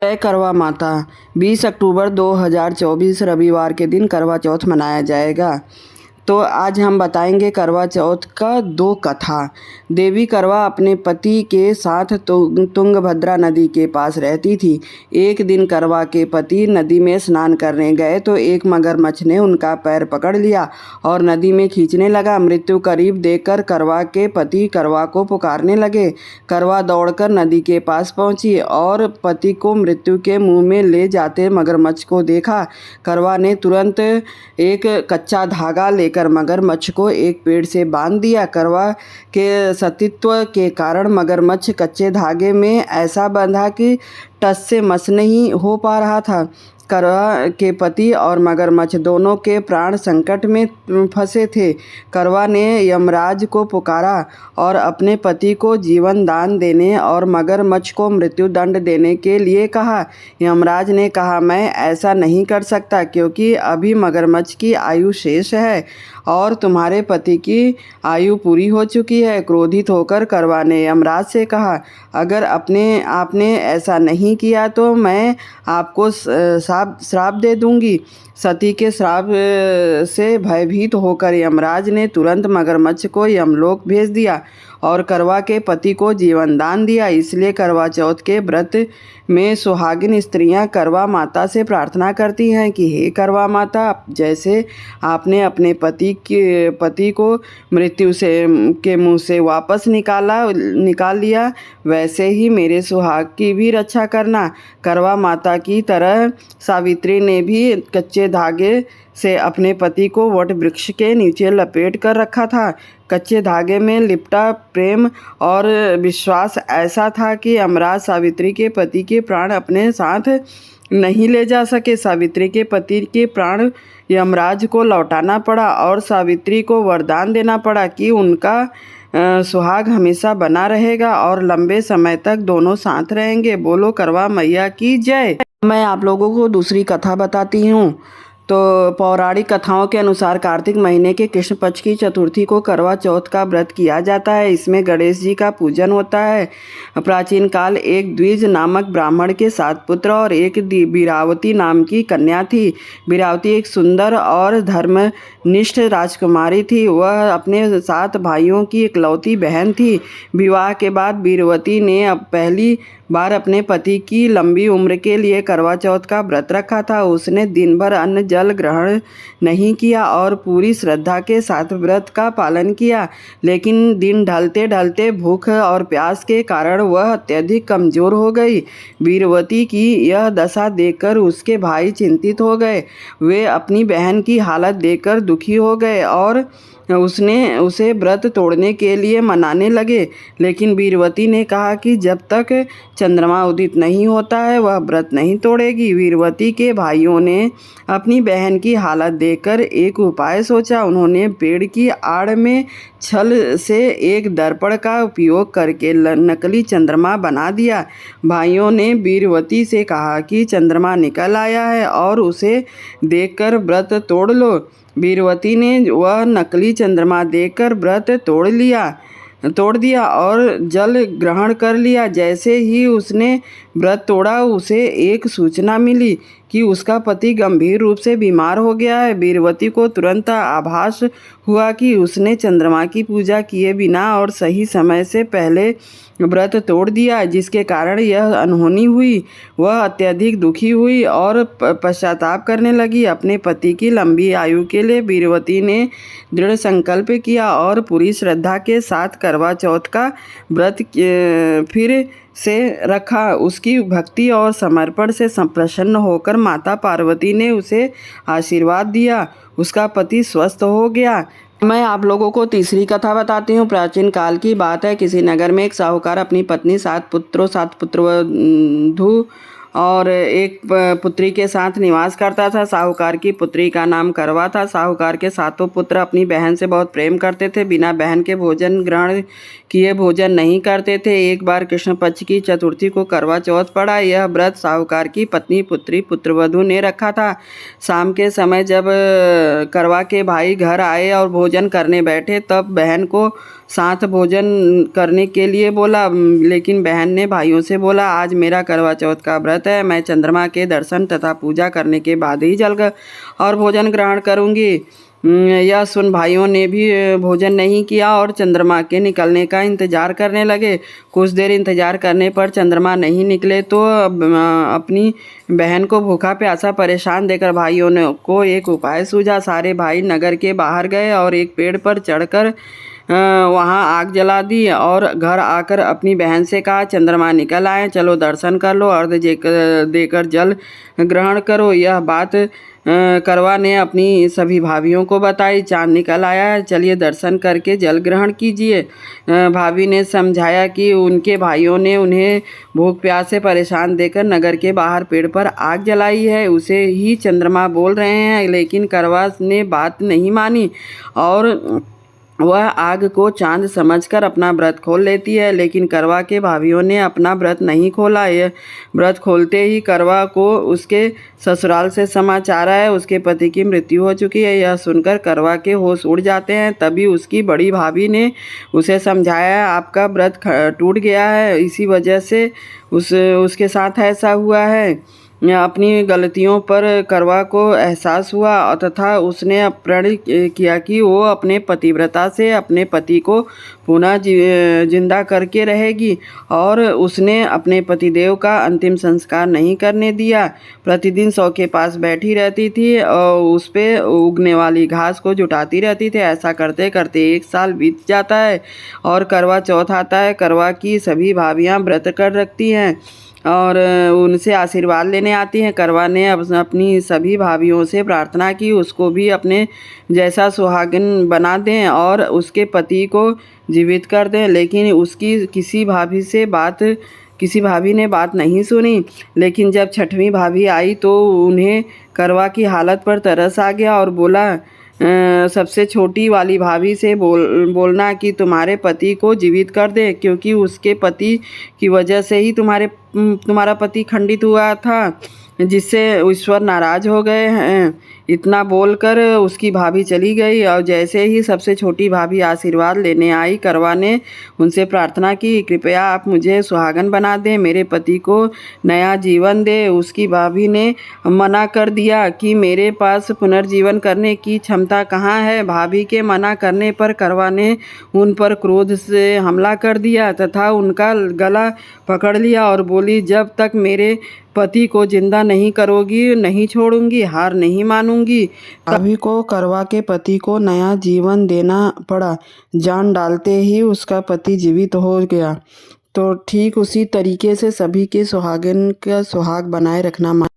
जय करवा माता। 20 अक्टूबर 2024 रविवार के दिन करवा चौथ मनाया जाएगा। तो आज हम बताएंगे करवा चौथ का दो कथा। देवी करवा अपने पति के साथ तुंगभद्रा नदी के पास रहती थी। एक दिन करवा के पति नदी में स्नान करने गए तो एक मगरमच्छ ने उनका पैर पकड़ लिया और नदी में खींचने लगा। मृत्यु करीब देखकर करवा के पति करवा को पुकारने लगे। करवा दौड़कर नदी के पास पहुंची और पति को मृत्यु के मुंह में ले जाते मगरमच्छ को देखा। करवा ने तुरंत एक कच्चा धागा लेकर मगरमच्छ को एक पेड़ से बांध दिया। करवा के सतीत्व के कारण मगरमच्छ कच्चे धागे में ऐसा बंधा कि टस से मस नहीं हो पा रहा था। करवा के पति और मगरमच्छ दोनों के प्राण संकट में फंसे थे। करवा ने यमराज को पुकारा और अपने पति को जीवन दान देने और मगरमच्छ को मृत्यु दंड देने के लिए कहा। यमराज ने कहा, मैं ऐसा नहीं कर सकता क्योंकि अभी मगरमच्छ की आयु शेष है और तुम्हारे पति की आयु पूरी हो चुकी है। क्रोधित होकर करवा ने यमराज से कहा, अगर आपने ऐसा नहीं किया तो मैं आपको श्राप दे दूंगी। सती के श्राप से भयभीत होकर यमराज ने तुरंत मगरमच्छ को यमलोक भेज दिया और करवा के पति को जीवन दान दिया। इसलिए करवा चौथ के व्रत में सुहागिन स्त्रियां करवा माता से प्रार्थना करती हैं कि हे करवा माता, जैसे आपने अपने पति को मृत्यु के मुंह से वापस निकाल लिया, वैसे ही मेरे सुहाग की भी रक्षा करना। करवा माता की तरह सावित्री ने भी कच्चे धागे से अपने पति को वट वृक्ष के नीचे लपेट कर रखा था। कच्चे धागे में लिपटा प्रेम और विश्वास ऐसा था कि यमराज सावित्री के पति के प्राण अपने साथ नहीं ले जा सके। सावित्री के पति के प्राण यमराज को लौटाना पड़ा और सावित्री को वरदान देना पड़ा कि उनका सुहाग हमेशा बना रहेगा और लंबे समय तक दोनों साथ रहेंगे। बोलो करवा मैया की जय। मैं आप लोगों को दूसरी कथा बताती हूँ। तो पौराणिक कथाओं के अनुसार कार्तिक महीने के कृष्ण पक्ष की चतुर्थी को करवा चौथ का व्रत किया जाता है। इसमें गणेश जी का पूजन होता है। प्राचीन काल एक द्विज नामक ब्राह्मण के 7 पुत्र और एक बीरावती नाम की कन्या थी। बीरावती एक सुंदर और धर्मनिष्ठ राजकुमारी थी। वह अपने 7 भाइयों की इकलौती बहन थी। विवाह के बाद बीरवती ने पहली बार अपने पति की लंबी उम्र के लिए करवा चौथ का व्रत रखा था। उसने दिन भर अन्न जल ग्रहण नहीं किया और पूरी श्रद्धा के साथ व्रत का पालन किया। लेकिन दिन ढलते ढलते भूख और प्यास के कारण वह अत्यधिक कमजोर हो गई। बीरवती की यह दशा देखकर उसके भाई चिंतित हो गए। वे अपनी बहन की हालत देखकर दुखी हो गए और उसे व्रत तोड़ने के लिए मनाने लगे। लेकिन बीरवती ने कहा कि जब तक चंद्रमा उदित नहीं होता है वह व्रत नहीं तोड़ेगी। बीरवती के भाइयों ने अपनी बहन की हालत देखकर एक उपाय सोचा। उन्होंने पेड़ की आड़ में छल से एक दर्पण का उपयोग करके नकली चंद्रमा बना दिया। भाइयों ने बीरवती से कहा कि चंद्रमा निकल आया है और उसे देखकर व्रत तोड़ लो। बीरवती ने वह नकली चंद्रमा देखकर व्रत तोड़ दिया और जल ग्रहण कर लिया। जैसे ही उसने व्रत तोड़ा उसे एक सूचना मिली कि उसका पति गंभीर रूप से बीमार हो गया है। बीरवती को तुरंत आभास हुआ कि उसने चंद्रमा की पूजा किए बिना और सही समय से पहले व्रत तोड़ दिया, जिसके कारण यह अनहोनी हुई। वह अत्यधिक दुखी हुई और पश्चाताप करने लगी। अपने पति की लंबी आयु के लिए बीरवती ने दृढ़ संकल्प किया और पूरी श्रद्धा के साथ करवा चौथ का व्रत फिर से रखा। उसकी भक्ति और समर्पण से प्रसन्न होकर माता पार्वती ने उसे आशीर्वाद दिया। उसका पति स्वस्थ हो गया। मैं आप लोगों को तीसरी कथा बताती हूँ। प्राचीन काल की बात है। किसी नगर में एक साहूकार अपनी पत्नी 7 पुत्रवधू और एक पुत्री के साथ निवास करता था। साहूकार की पुत्री का नाम करवा था। साहूकार के 7 पुत्र अपनी बहन से बहुत प्रेम करते थे। बिना बहन के भोजन ग्रहण किए भोजन नहीं करते थे। एक बार कृष्ण पक्ष की चतुर्थी को करवा चौथ पड़ा। यह व्रत साहूकार की पत्नी पुत्री पुत्रवधू ने रखा था। शाम के समय जब करवा के भाई घर आए और भोजन करने बैठे तब बहन को साथ भोजन करने के लिए बोला, लेकिन बहन ने भाइयों से बोला, आज मेरा करवा चौथ का व्रत आदत है। मैं चंद्रमा के दर्शन तथा पूजा करने के बाद ही जल और भोजन ग्रहण करूँगी। यह सुन भाइयों ने भी भोजन नहीं किया और चंद्रमा के निकलने का इंतजार करने लगे। कुछ देर इंतजार करने पर चंद्रमा नहीं निकले तो अपनी बहन को भूखा प्यासा परेशान देखकर भाइयों ने को एक उपाय सूझा। सारे भाई नगर के बाहर गए और एक पेड़ पर चढ़कर वहाँ आग जला दी और घर आकर अपनी बहन से कहा, चंद्रमा निकल आए, चलो दर्शन कर लो, अर्घ देकर जल ग्रहण करो। यह बात करवा ने अपनी सभी भाभियों को बताई। चांद निकल आया है, चलिए दर्शन करके जल ग्रहण कीजिए। भाभी ने समझाया कि उनके भाइयों ने उन्हें भूख प्यास से परेशान देकर नगर के बाहर पेड़ पर आग जलाई है, उसे ही चंद्रमा बोल रहे हैं। लेकिन करवा ने बात नहीं मानी और वह आग को चांद समझकर अपना व्रत खोल लेती है। लेकिन करवा के भाभियों ने अपना व्रत नहीं खोला। यह व्रत खोलते ही करवा को उसके ससुराल से समाचार आया, उसके पति की मृत्यु हो चुकी है। यह सुनकर करवा के होश उड़ जाते हैं। तभी उसकी बड़ी भाभी ने उसे समझाया, आपका व्रत टूट गया है, इसी वजह से उसके साथ ऐसा हुआ है। अपनी गलतियों पर करवा को एहसास हुआ तथा उसने प्रण किया कि वो अपने पतिव्रता से अपने पति को पुनः जिंदा करके रहेगी और उसने अपने पतिदेव का अंतिम संस्कार नहीं करने दिया। प्रतिदिन शव के पास बैठी रहती थी और उस पे उगने वाली घास को जुटाती रहती थी। ऐसा करते करते 1 साल बीत जाता है और करवा चौथ आता है। करवा की सभी भाभियाँ व्रत कर रखती हैं और उनसे आशीर्वाद लेने आती हैं। करवा ने अपनी सभी भाभियों से प्रार्थना की उसको भी अपने जैसा सुहागिन बना दें और उसके पति को जीवित कर दें। लेकिन उसकी किसी भाभी ने बात नहीं सुनी। लेकिन जब 6वीं भाभी आई तो उन्हें करवा की हालत पर तरस आ गया और बोला, सबसे छोटी वाली भाभी से बोलना कि तुम्हारे पति को जीवित कर दे, क्योंकि उसके पति की वजह से ही तुम्हारा पति खंडित हुआ था, जिससे ईश्वर नाराज हो गए हैं। इतना बोलकर उसकी भाभी चली गई और जैसे ही सबसे छोटी भाभी आशीर्वाद लेने आई, करवा ने उनसे प्रार्थना की, कृपया आप मुझे सुहागन बना दें, मेरे पति को नया जीवन दे। उसकी भाभी ने मना कर दिया कि मेरे पास पुनर्जीवन करने की क्षमता कहाँ है। भाभी के मना करने पर करवा ने उन पर क्रोध से हमला कर दिया तथा उनका गला पकड़ लिया और बोली, जब तक मेरे पति को जिंदा नहीं करोगी नहीं छोड़ूंगी, हार नहीं मानूंगी। भाभी को करवा के पति को नया जीवन देना पड़ा। जान डालते ही उसका पति जीवित हो गया। तो ठीक उसी तरीके से सभी के सुहागिन का सुहाग बनाए रखना